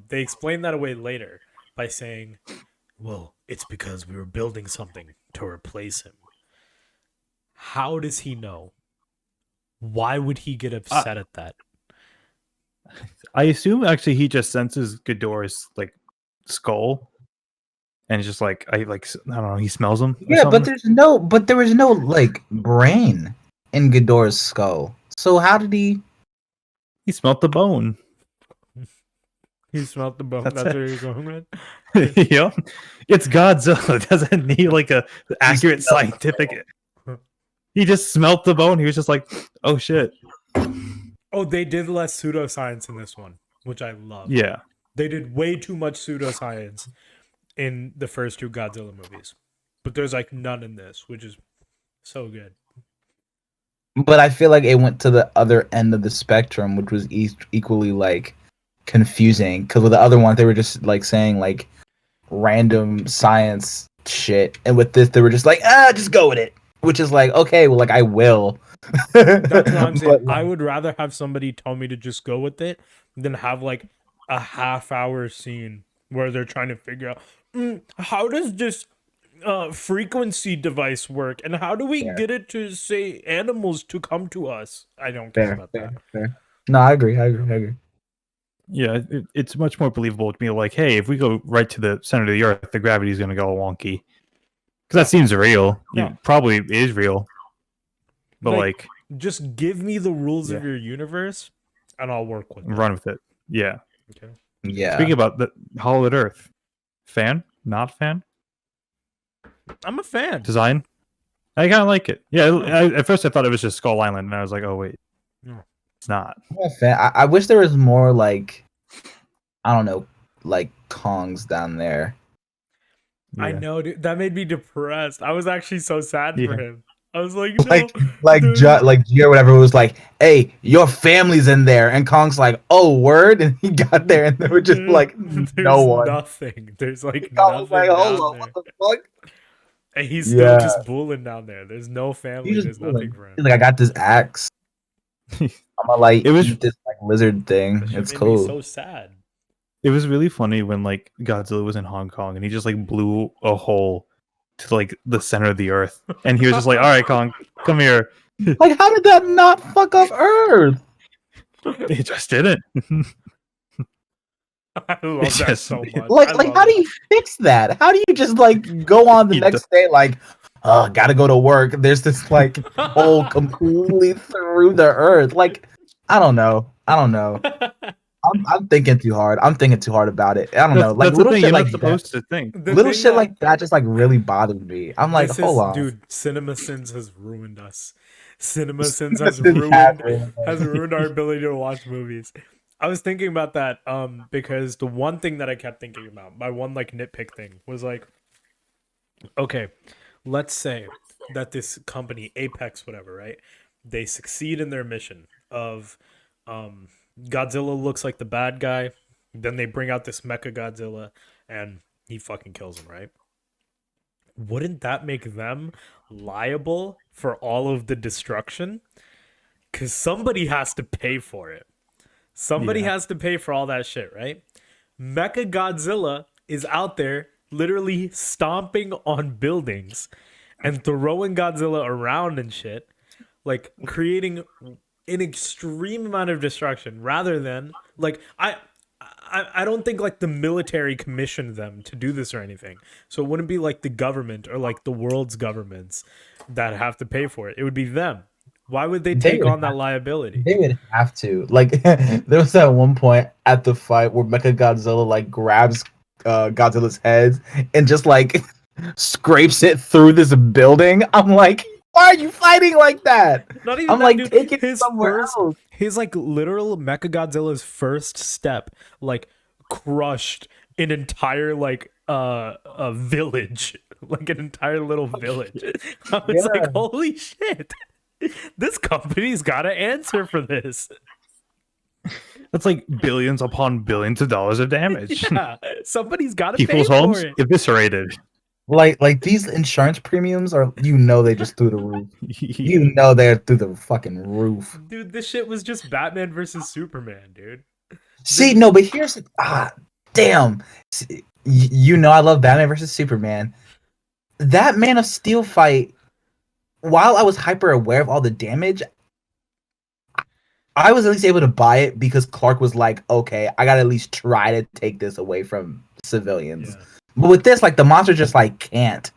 they explain that away later by saying, "Well, it's because we were building something to replace him." How does he know? Why would he get upset at that? I assume actually he just senses Ghidorah's like skull, and it's just like I don't know. He smells them. Yeah, but there was no like brain in Ghidorah's skull. So how did he? he smelt the bone. He smelled the bone. That's That's it. where you're going with. Yep, it's Godzilla. It doesn't need like a accurate scientific. He just smelt the bone. He was just like, "Oh shit." Oh, they did less pseudoscience in this one, which I love. Yeah, They did way too much pseudoscience in the first two Godzilla movies. But there's like none in this, which is so good. But I feel like it went to the other end of the spectrum, which was equally like confusing. Because with the other one, they were just like saying like random science shit, and with this, they were just like, just go with it. Which is like, okay, well, like I will. That's what I'm saying. But, I would rather have somebody tell me to just go with it than have like a half-hour scene where they're trying to figure out how does this frequency device work and how do we get it to say animals to come to us. I don't care about that. Fair. No, I agree. yeah. It's much more believable to me. Like, hey, if we go right to the center of the Earth, the gravity's going to go wonky. Because that seems real. Yeah. It probably is real. But like just give me the rules of Yeah. your universe and I'll work with it. run with it. Yeah. Okay. Yeah. Speaking about the Hollow Earth, fan? Not fan? I'm a fan. Design? I kind of like it. Yeah, at first I thought it was just Skull Island, and I was like, oh wait, No. it's not. I'm a fan. I wish there was more like, I don't know, like Kongs down there. I Yeah. know, dude. That made me depressed. I was actually so sad for Yeah. him. I was like, no. Like dude. like G or whatever was like, hey, your family's in there, and Kong's like, oh word, and he got there, and there were just like There's no one. nothing. There's like Kong was nothing like, down hold on, there. what the fuck? And he's still Yeah, just bullying down there. There's no family. he's There's just nothing fooling. for him. He's like, I got this axe. I'm gonna like It was- eat this like lizard thing. That shit It's made cool. me so sad. It was really funny when like Godzilla was in Hong Kong and he just like blew a hole to like the center of the earth, and he was just like, "All right, Kong, come here." Like, how did that not fuck up Earth? It just didn't. I love It's that just- so much. Like, I like, love how do it. you fix that? How do you just like go on the You next day like, oh, gotta go to work? There's this like hole completely through the Earth. Like, I don't know. I'm thinking too hard. I'm thinking too hard about it. I don't know. Like That's the little thing. shit You're like not supposed to think. that. The Little thing shit like that just like really bothered me. I'm like, this hold is, on, dude. Cinema Sins has ruined us. Cinema Sins has This ruined happened. has ruined our ability to watch movies. I was thinking about that because the one thing that I kept thinking about, my one like nitpick thing was like, okay, let's say that this company Apex whatever, right? They succeed in their mission of Godzilla looks like the bad guy, then they bring out this mecha Godzilla and he fucking kills him, right? Wouldn't that make them liable for all of the destruction? Because somebody has to pay for it. Somebody Yeah. has to pay for all that shit, right? Mecha Godzilla is out there literally stomping on buildings and throwing Godzilla around and shit, like creating an extreme amount of destruction rather than like I don't think like the military commissioned them to do this or anything. So it wouldn't be like the government or like the world's governments that have to pay for it. It would be them. Why would they take would on that liability? They would have to. Like, there was that one point at the fight where Mecha Godzilla like grabs Godzilla's head and just like scrapes it through this building. I'm like, why are you fighting like that? Not even I'm that, like, dude. take it His somewhere first, else. his like literal Mechagodzilla's first step, like crushed an entire like a village, like an entire little village. I was Yeah. like, holy shit, this company's got to answer for this. That's like billions upon billions of dollars of damage. Yeah, somebody's got to pay People's for homes it. eviscerated. Like these insurance premiums are, they just through the roof. They're through the fucking roof. Dude, this shit was just Batman versus Superman, dude. See, no, but here's damn. See, I love Batman versus Superman. That Man of Steel fight, while I was hyper aware of all the damage, I was at least able to buy it because Clark was like, okay, I gotta at least try to take this away from civilians. Yeah. But with this, like, the monster just like can't,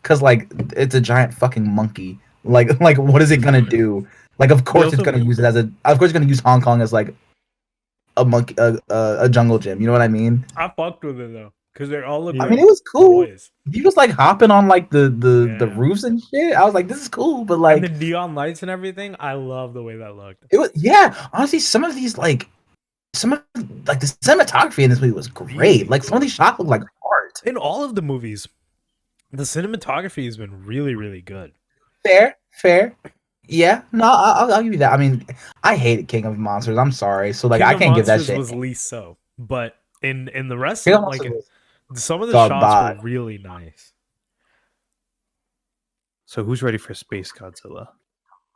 cause like it's a giant fucking monkey. Like what is it gonna do? Like, of course it's also- gonna use it of course it's gonna use Hong Kong as like a monkey, a jungle gym. You know what I mean? I fucked with it though, because they all look. Yeah. I like mean, it was cool. toys. He was like hopping on like the Yeah. roofs and shit. I was like, this is cool, but And like the neon lights and everything. I love the way that looked. it was, honestly, some of the cinematography in this movie was great. Really Like some of these shots look like art. In all of the movies, the cinematography has been really, really good. Fair. Yeah, no, I'll give you that. I mean, I hated King of Monsters. I'm sorry. So like, King I of can't give that Monsters shit. was least so, but in the rest King of of like Monsters was some of the God shots bad. were really nice. So who's ready for Space Godzilla?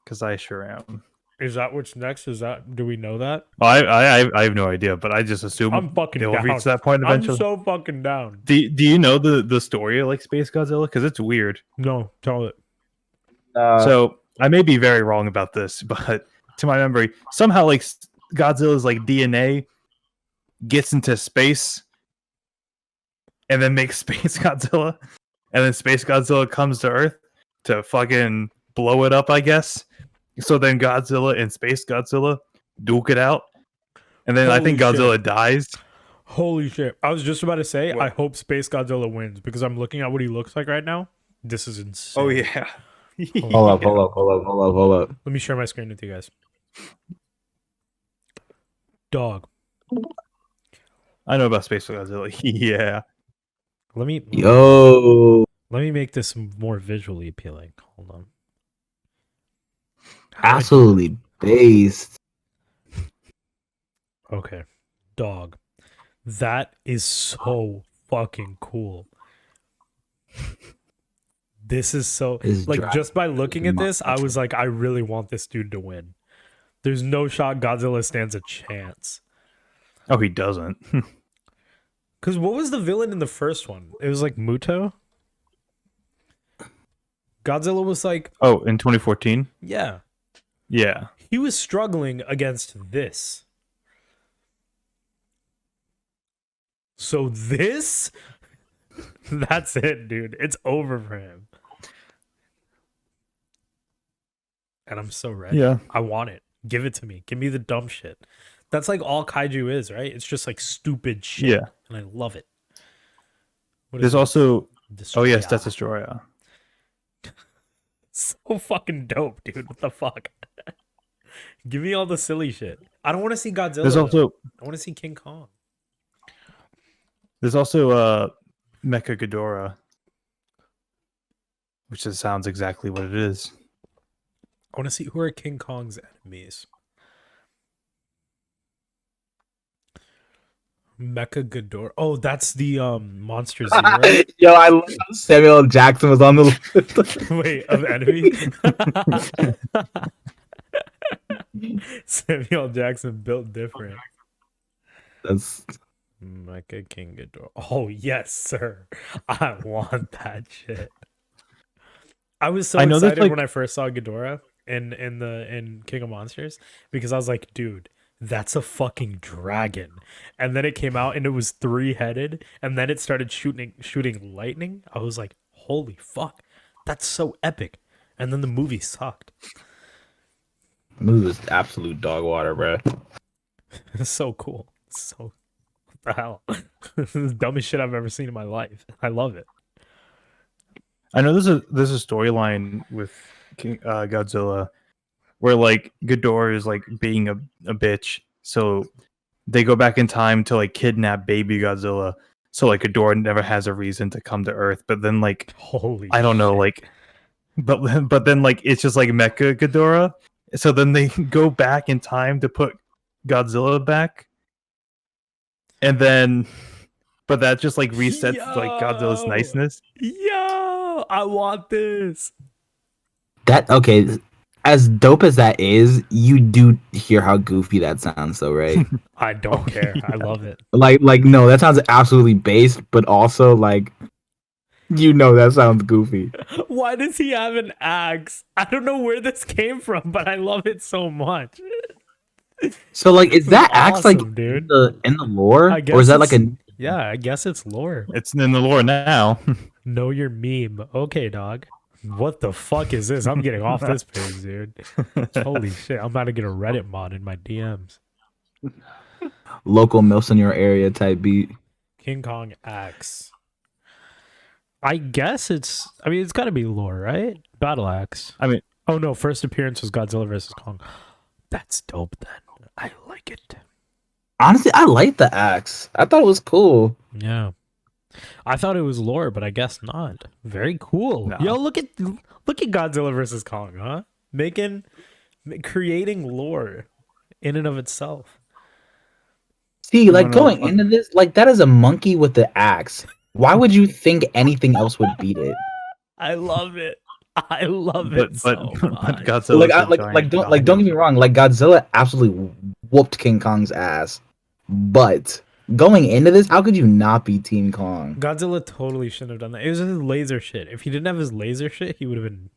Because I sure am. Is that what's next? Is that do we know that? Well, I have no idea, but I just assume I'm fucking they'll down. reach that point eventually. I'm so fucking down. Do you know the story of like Space Godzilla? Because it's weird. No, tell it. So I may be very wrong about this, but to my memory, somehow like Godzilla's like DNA gets into space and then makes Space Godzilla, and then Space Godzilla comes to Earth to fucking blow it up, I guess. So then Godzilla and Space Godzilla duke it out, and then I think Holy shit. Godzilla dies, Holy shit. I was just about to say, What? I hope Space Godzilla wins because I'm looking at what he looks like right now. This is insane. Oh yeah. Hold up, hold up, hold up, hold up, hold up. Let me share my screen with you guys. Dog. I know about Space Godzilla. Yeah. Let me Yo, make this more visually appealing. Hold on. How do I do absolutely based. that? Okay. Dog. That is so fucking cool. This is so His like dragon just by looking at this, I monster. was like, I really want this dude to win. There's no shot Godzilla stands a chance. Oh, he doesn't. Because what was the villain in the first one? It was like Muto. Godzilla was like, Oh, in 2014. yeah, Yeah. he was struggling against this. So this, that's it, dude. It's over for him. And I'm so ready. Yeah. I want it. Give it to me. Give me the dumb shit. That's like all kaiju is, right? It's just like stupid shit. Yeah. And I love it. What There's it? also. Oh yes, Destroya. that's Destroya. So fucking dope, dude. What the fuck? Give me all the silly shit. I don't want to see Godzilla. There's though. also I want to see King Kong. Mecha Ghidorah, which just sounds exactly what it is. I want to see who are King Kong's enemies. Mecha Ghidorah. Oh, that's the Monster Zero. Yo, I love how Samuel L. Jackson was on the list. Wait, of enemy. Samuel Jackson built different. That's Mecha King Ghidorah. Oh yes, sir. I want that shit. I was so I know there's, excited like- when I first saw Ghidorah in King of Monsters because I was like, dude, that's a fucking dragon. And then it came out and it was 3-headed, and then it started shooting lightning. I was like, holy fuck, that's so epic. And then the movie sucked. movie was absolute dog water, bro. It's so cool. So what the hell? This is the dumbest shit I've ever seen in my life. I love it. I know there's a storyline with Godzilla where like Ghidorah is like being a bitch, so they go back in time to like kidnap baby Godzilla. So like Ghidorah never has a reason to come to Earth, but then like Holy I don't know, shit. like but then like it's just like Mecha Ghidorah. So then they go back in time to put Godzilla back, and then but that just like resets like Godzilla's Yo! niceness. Yo, I want this. That okay. As dope as that is, you do hear how goofy that sounds, though, right? I don't care. I love it. like no, that sounds absolutely based, but also like, that sounds goofy. Why does he have an axe? I don't know where this came from, but I love it so much. So like, is that axe like awesome, dude. in the lore, I or guess is that like a? Yeah, I guess it's lore. It's in the lore now. Know your meme. Okay, dog. What the fuck is this? I'm getting off this page, dude. Holy shit. I'm about to get a Reddit mod in my DMs. Local milfs in your area type beat? King Kong axe. I guess it's got to be lore, right? Battle axe. I mean, Oh no, first appearance was Godzilla versus Kong. That's dope then. I like it. Honestly, I like the axe. I thought it was cool. Yeah. I thought it was lore, but I guess not. Very cool. No. Yo, look at Godzilla versus Kong, huh? Creating lore in and of itself. See, like No, no, going fuck. into this, like that is a monkey with the axe. Why would you think anything else would beat it? I love it. I love but it so much. Godzilla's a Don't get me wrong. Like Godzilla absolutely whooped King Kong's ass, but going into this, how could you not be Team Kong? Godzilla totally shouldn't have done that. It was his laser shit. If he didn't have his laser shit, he would have been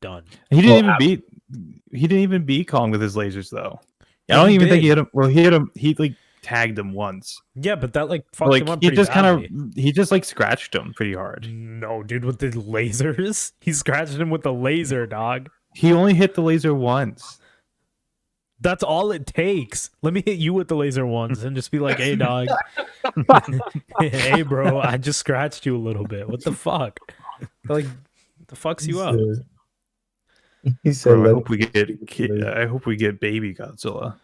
done. He didn't Well, even beat Kong with his lasers though. Yeah, I don't he even think did. he hit him. Well, he hit him. He like tagged him once. Yeah, but that like fucked Like him up he pretty just badly. he just like scratched him pretty hard. No, dude, with the lasers, he scratched him with the laser, dog. He only hit the laser once. That's all it takes. Let me hit you with the laser ones and just be like, hey, dog. Hey, bro, I just scratched you a little bit. What the fuck? Like, the fucks you up? He said, Bro, I "Let hope we get baby Godzilla.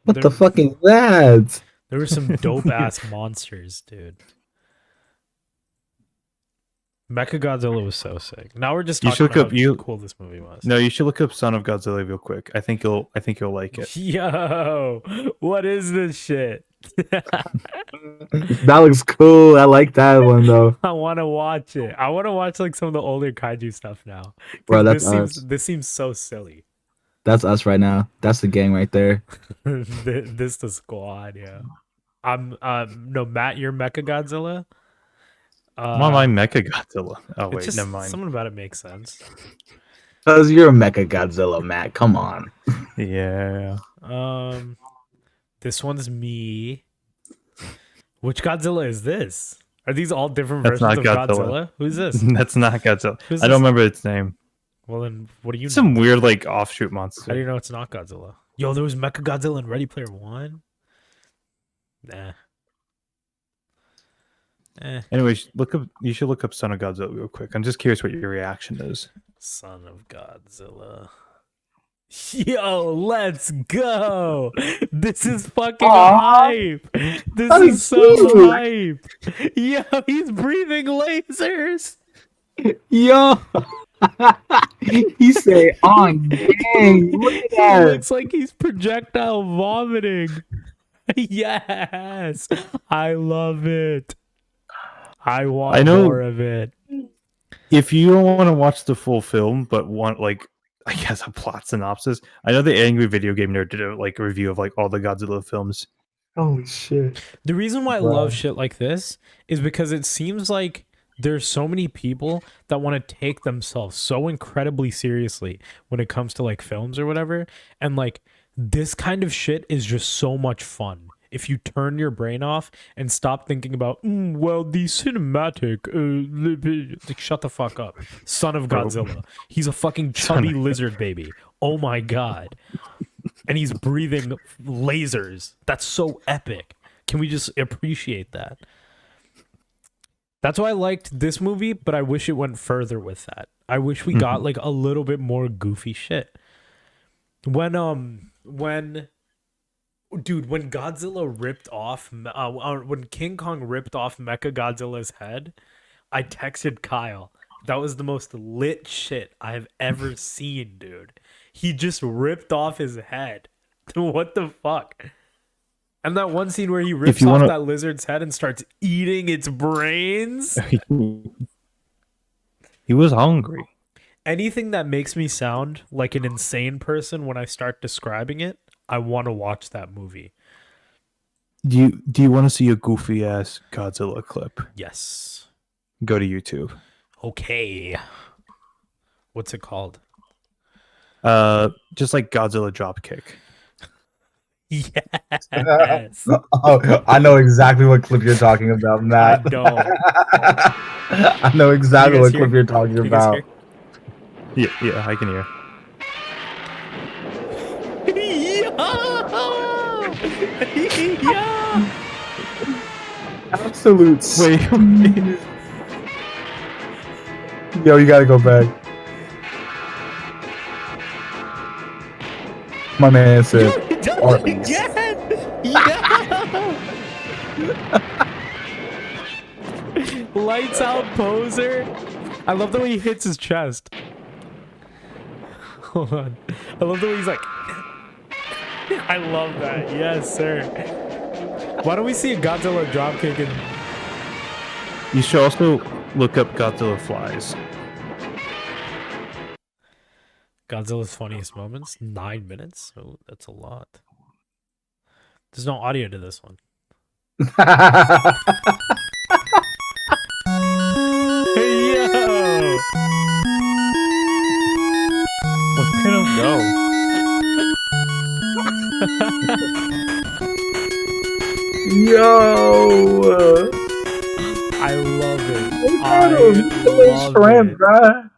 what the fuck is that?" There were some dope ass monsters, dude. Mechagodzilla was so sick. Now we're just You talking should about look how up cool this movie was. No, you should look up Son of Godzilla real quick. I think you'll like it. Yo, what is this shit? That looks cool. I like that one though. I want to watch it. I want to watch like some of the older kaiju stuff now. Bro, 'Cause that's this seems so silly. That's us right now. That's the gang right there. This the squad, yeah. I'm no Matt, you're Mechagodzilla. Why am I Mecha Godzilla? Oh It's wait, just never mind. something about it makes sense. Cause you're a Mecha Godzilla, Matt. Come on. Yeah. This one's me. Which Godzilla is this? Are these all different That's versions of not Godzilla? Godzilla. Who's this? That's not Godzilla. Who's I don't this? remember its name. Well, then what do you know? Some weird like offshoot How do monster. you know it's not Godzilla? Yo, there was Mechagodzilla in Ready Player One. Nah. Anyways, you should look up Son of Godzilla real quick. I'm just curious what your reaction is. Son of Godzilla. Yo, let's go. This is fucking hype. This That is is so cute. hype. Yo, he's breathing lasers. Yo. He say on gang. Look at He that. looks like he's projectile vomiting. Yes. I love it. I want I know- more of it. If you don't want to watch the full film, but want like I guess a plot synopsis, I know the Angry Video Game Nerd did a like review of like all the Godzilla films. Holy shit. The reason why I Wow. love shit like this is because it seems like there's so many people that want to take themselves so incredibly seriously when it comes to like films or whatever. And like this kind of shit is just so much fun. If you turn your brain off and stop thinking about, well, the cinematic, like, shut the fuck up. Son of Bro. Godzilla. He's a fucking chubby lizard baby. Oh my God. And he's breathing lasers. That's so epic. Can we just appreciate that? That's why I liked this movie, but I wish it went further with that. I wish we got like a little bit more goofy shit. When Godzilla ripped off, when King Kong ripped off Mechagodzilla's head, I texted Kyle. That was the most lit shit I've ever seen, dude. He just ripped off his head. What the fuck? And that one scene where he rips off that lizard's head and starts eating its brains. He was hungry. Anything that makes me sound like an insane person when I start describing it, I want to watch that movie. Do you want to see a goofy ass Godzilla clip? Yes. Go to YouTube. Okay. What's it called? Just like Godzilla dropkick. Yes. Oh, I know exactly what clip you're talking about, I Matt. don't. I know exactly You guys what clip hear? you're talking You guys about. Yeah, I can hear. Yeah. Absolute. Wait. Yo, you gotta go back. My man said, Arby's. Lights out poser. I love the way he hits his chest. Hold on. I love the way he's like. I love that. Yes, sir. Why don't we see a Godzilla dropkick and You should also look up Godzilla flies. Godzilla's funniest moments? 9 minutes? Oh, that's a lot. There's no audio to this one. Hey, yo! Look at him go. Yo! I love it. Look at him. I love Shrimp, it. bruh.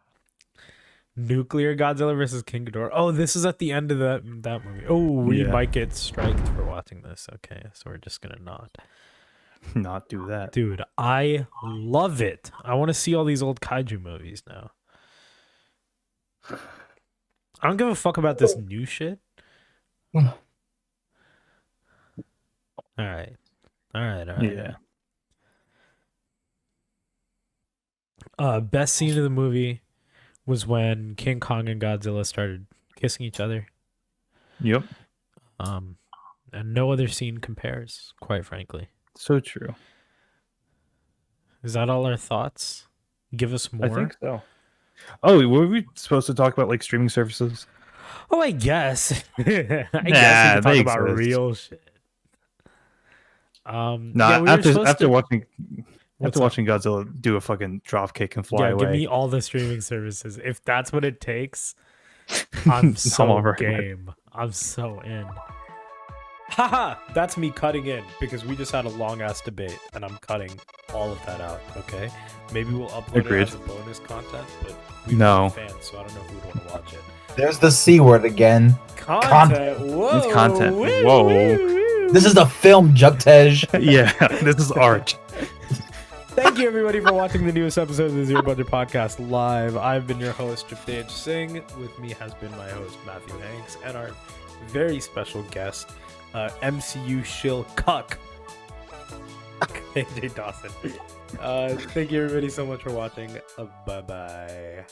Nuclear Godzilla versus King Ghidorah. Oh, this is at the end of that movie. Oh, we Yeah. might get striked for watching this. Okay, so we're just gonna Not do that. Dude, I love it. I want to see all these old kaiju movies now. I don't give a fuck about this new shit. All right. Yeah. Best scene of the movie was when King Kong and Godzilla started kissing each other. Yep. And no other scene compares, quite frankly. So true. Is that all our thoughts? Give us more. I think so. Oh, were we supposed to talk about like streaming services? Oh, I guess. I guess we Nah, can talk they about exist. real shit. Nah, yeah, we were supposed after to- watching What's after up? watching Godzilla do a fucking drop kick and fly Yeah, away. give me all the streaming services. If that's what it takes, I'm so all right with it. game. I'm so in. Haha, that's me cutting in because we just had a long ass debate and I'm cutting all of that out, okay? Maybe we'll upload Agreed. it as a bonus content, but we No. don't have fans, so I don't know who would want to watch it. There's the C word again. Content. Whoa. It's content. woo, Whoa. woo, woo. This is the film, Juktej. Yeah, this is art. Thank you, everybody, for watching the newest episode of the Zero Budget Podcast live. I've been your host, Japdej Singh. With me has been my host, Matthew Hanks, and our very special guest, MCU shill cuck, AJ Dawson. Thank you, everybody, so much for watching. Bye-bye.